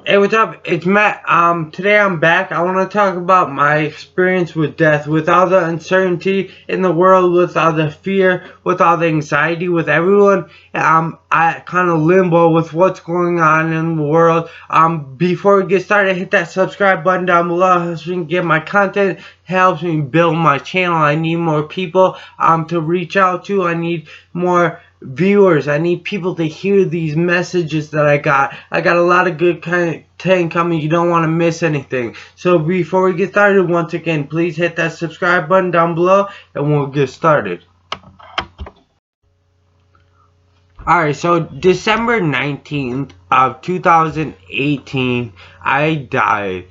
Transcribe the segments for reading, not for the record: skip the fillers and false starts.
Hey, what's up? It's Matt. Today I'm back. I want to talk about my experience with death, with all the uncertainty in the world, with all the fear, with all the anxiety, with everyone. I kind of limbo with what's going on in the world. Before we get started, hit that subscribe button down below. It helps me get my content. Helps me build my channel. I need more people to reach out to. I need more viewers. I need people to hear these messages that I got. I got a lot of good content coming. You don't want to miss anything. So before we get started, once again, please hit that subscribe button down below and we'll get started. Alright, so December 19th of 2018, I died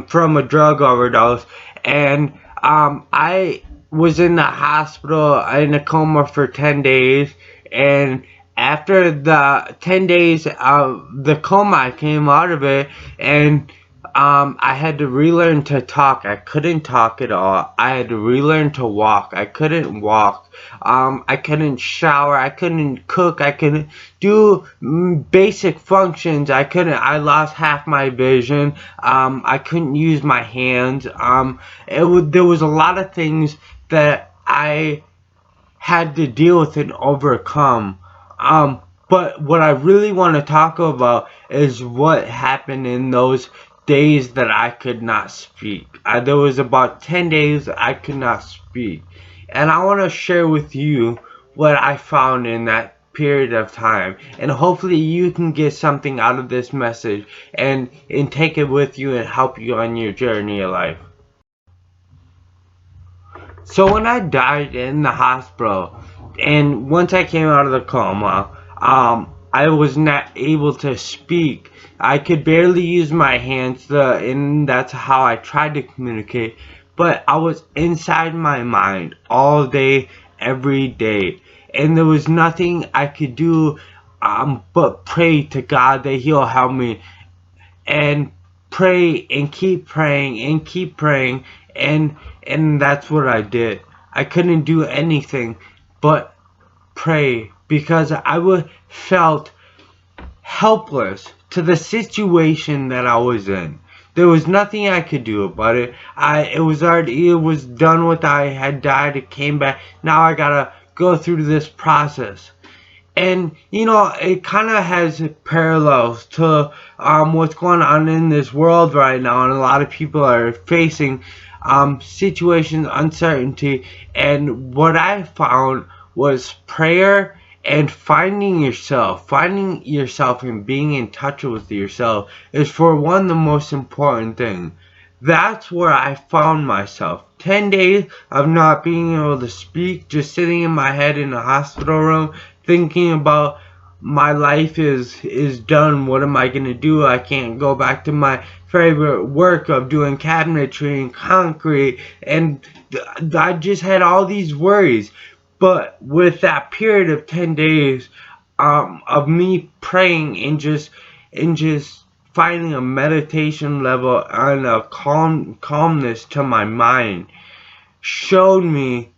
from a drug overdose, and I was in the hospital in a coma for 10 days, and after the 10 days of the coma, I came out of it, and I had to relearn to talk. I couldn't talk at all. I had to relearn to walk. I couldn't walk. I couldn't shower. I couldn't cook. I couldn't do basic functions. I lost half my vision. I couldn't use my hands. There was a lot of things that I had to deal with and overcome. But what I really want to talk about is what happened in those days that I could not speak. There was about 10 days I could not speak. And I want to share with you what I found in that period of time. And hopefully you can get something out of this message and take it with you and help you on your journey of life. So when I died in the hospital, and once I came out of the coma, I was not able to speak. I could barely use my hands, and that's how I tried to communicate. But I was inside my mind all day, every day, and there was nothing I could do but pray to God that He'll help me, and pray and keep praying and keep praying, and that's what I did. I couldn't do anything but pray because I felt helpless to the situation that I was in. There was nothing I could do about it. It was done with. I had died. It came back. Now I gotta go through this process. And it kind of has parallels to what's going on in this world right now, and a lot of people are facing situations, uncertainty. And what I found was prayer and finding yourself and being in touch with yourself is, for one, the most important thing. That's where I found myself. 10 days of not being able to speak, just sitting in my head in a hospital room, thinking about my life is done. What am I gonna do? I can't go back to my favorite work of doing cabinetry and concrete, and I just had all these worries. But with that period of 10 days of me praying and just finding a meditation level and a calmness to my mind, showed me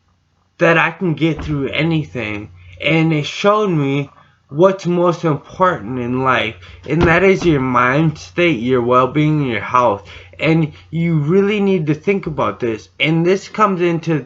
that I can get through anything. And it showed me what's most important in life, and that is your mind state, your well-being, your health. And you really need to think about this. And this comes into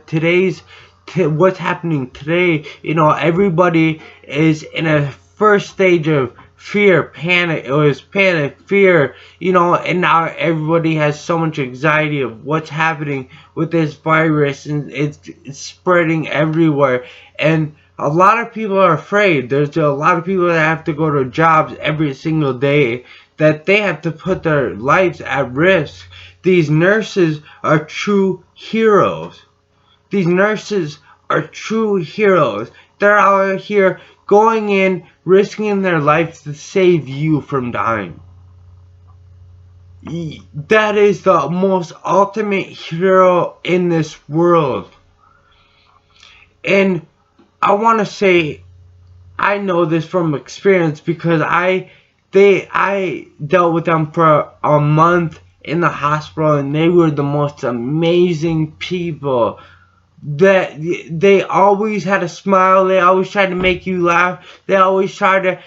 what's happening today. Everybody is in a first stage of fear, panic. It was panic, fear, and now everybody has so much anxiety of what's happening with this virus, and it's spreading everywhere. And a lot of people are afraid. There's a lot of people that have to go to jobs every single day, that they have to put their lives at risk. These nurses are true heroes. These nurses are true heroes. They're out here going in, risking their lives to save you from dying. That is the most ultimate hero in this world. And I want to say, I know this from experience because I dealt with them for a month in the hospital, and they were the most amazing people. That they always had a smile. They always tried to make you laugh. They always tried to,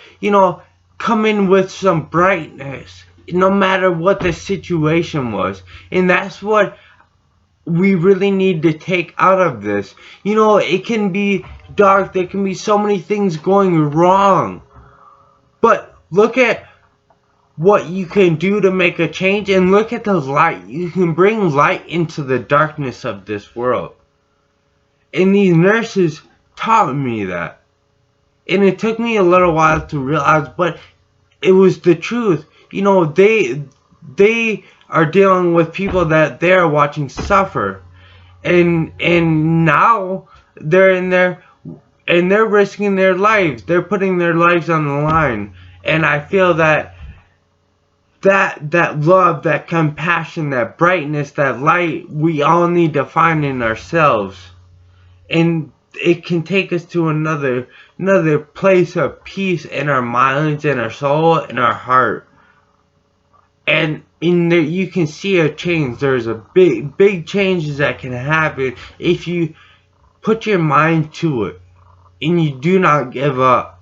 come in with some brightness. no matter what the situation was. And that's what we really need to take out of this. It can be dark, there can be so many things going wrong, but look at what you can do to make a change, and look at the light. You can bring light into the darkness of this world. And these nurses taught me that. And it took me a little while to realize, but it was the truth. They are dealing with people that they're watching suffer. And now they're in there and they're risking their lives. They're putting their lives on the line. And I feel that love, that compassion, that brightness, that light, we all need to find in ourselves. And it can take us to another place of peace in our minds, in our soul, in our heart. And in there you can see a change. There's a big changes that can happen if you put your mind to it and you do not give up.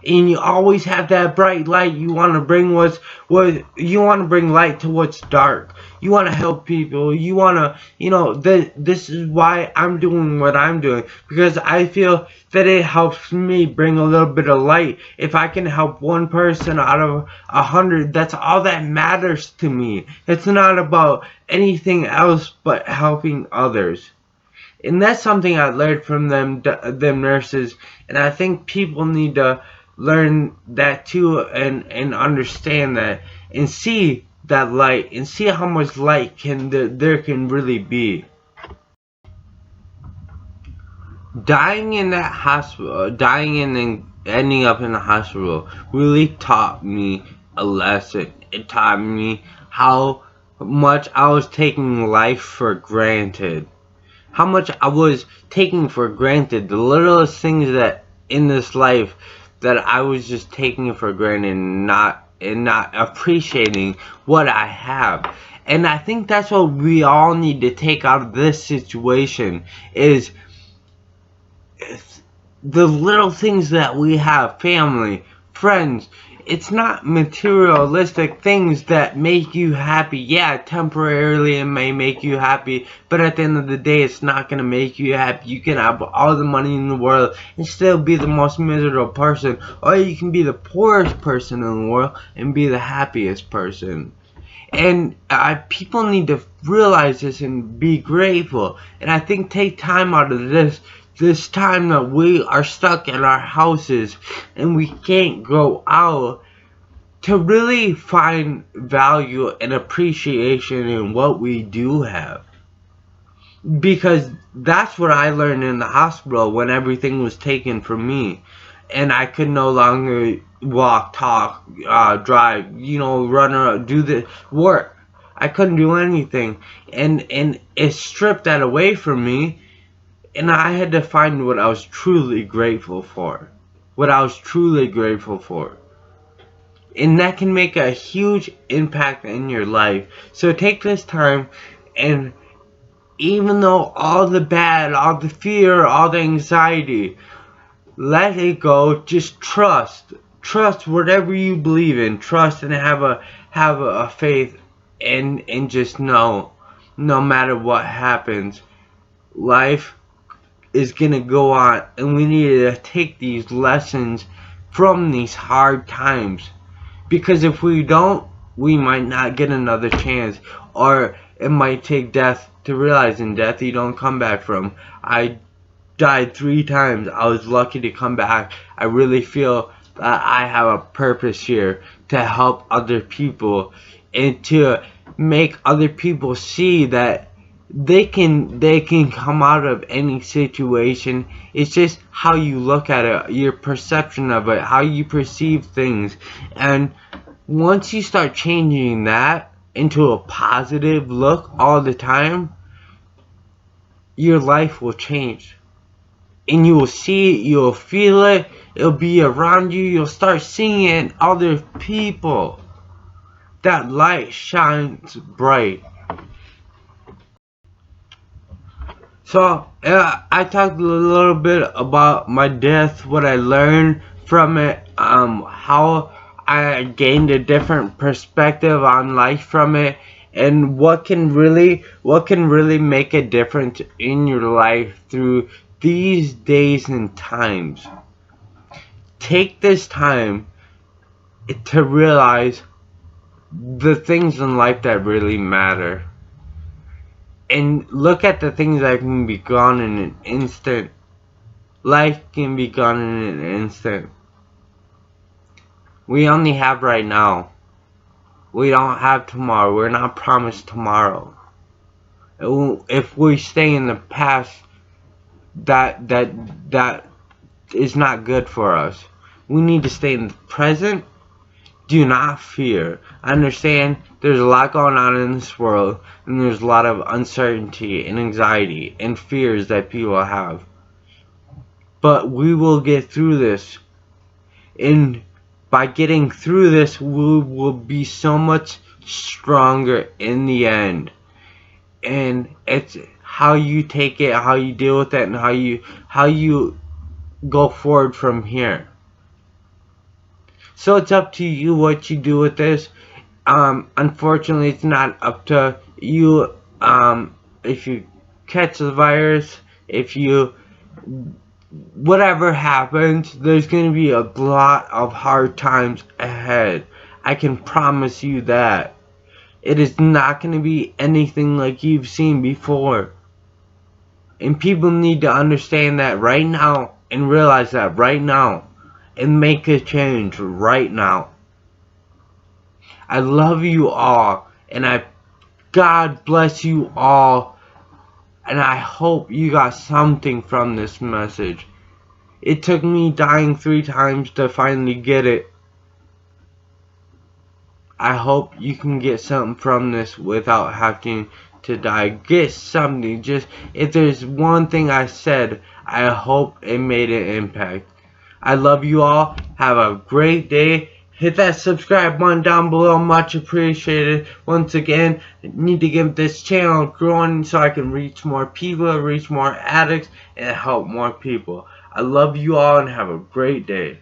And you always have that bright light. You want to bring you want to bring light to what's dark. You want to help people. You want to, this is why I'm doing what I'm doing, because I feel that it helps me bring a little bit of light. If I can help one person out of 100, that's all that matters to me. It's not about anything else but helping others. And that's something I learned from them nurses, and I think people need to learn that too, and understand that, and see that light, and see how much light there can really be. Dying in that hospital, dying and then ending up in the hospital, really taught me a lesson. It taught me how much I was taking life for granted. How much I was taking for granted the littlest things that in this life that I was just taking it for granted, and not appreciating what I have. And I think that's what we all need to take out of this situation, is the little things that we have. Family, friends. It's not materialistic things that make you happy. Yeah, temporarily it may make you happy, but at the end of the day, it's not going to make you happy. You can have all the money in the world and still be the most miserable person, or you can be the poorest person in the world and be the happiest person. And people need to realize this and be grateful. And I think take time out of this time that we are stuck in our houses and we can't go out, to really find value and appreciation in what we do have. Because that's what I learned in the hospital when everything was taken from me and I could no longer walk, talk, drive, run around, do the work. I couldn't do anything, and it stripped that away from me. And I had to find what I was truly grateful for. What I was truly grateful for. And that can make a huge impact in your life. So take this time, and even though all the bad, all the fear, all the anxiety, let it go. Just trust. Trust whatever you believe in. Trust and have a faith, and just know, no matter what happens, life is gonna go on, and we need to take these lessons from these hard times, because if we don't, we might not get another chance, or it might take death to realize. In death you don't come back from. I died 3 times. I was lucky to come back. I really feel that I have a purpose here to help other people, and to make other people see that they can come out of any situation. It's just how you look at it, your perception of it, how you perceive things. And once you start changing that into a positive look all the time, your life will change. And you will see it, you'll feel it, it'll be around you, you'll start seeing it in other people. That light shines bright. So, I talked a little bit about my death, what I learned from it, how I gained a different perspective on life from it, and what can really make a difference in your life through these days and times. Take this time to realize the things in life that really matter, and look at the things that can be gone in an instant. Life can be gone in an instant. We only have right now. We don't have tomorrow. We're not promised tomorrow. If we stay in the past, that is not good for us. We need to stay in the present. Do not fear. I understand there's a lot going on in this world, and there's a lot of uncertainty and anxiety and fears that people have. But we will get through this. And by getting through this, we will be so much stronger in the end. And it's how you take it, how you deal with it, and how you go forward from here. So it's up to you what you do with this. Unfortunately, it's not up to you. If you catch the virus, if you whatever happens, there's going to be a lot of hard times ahead. I can promise you that. It is not going to be anything like you've seen before. And people need to understand that right now and realize that right now and make a change right now. I love you all, and God bless you all, and I hope you got something from this message. It took me dying 3 times to finally get it. I hope you can get something from this without having to die. Get something. Just, if there's one thing I said, I hope it made an impact. I love you all. Have a great day. Hit that subscribe button down below. Much appreciated. Once again, I need to get this channel growing so I can reach more people, reach more addicts, and help more people. I love you all and have a great day.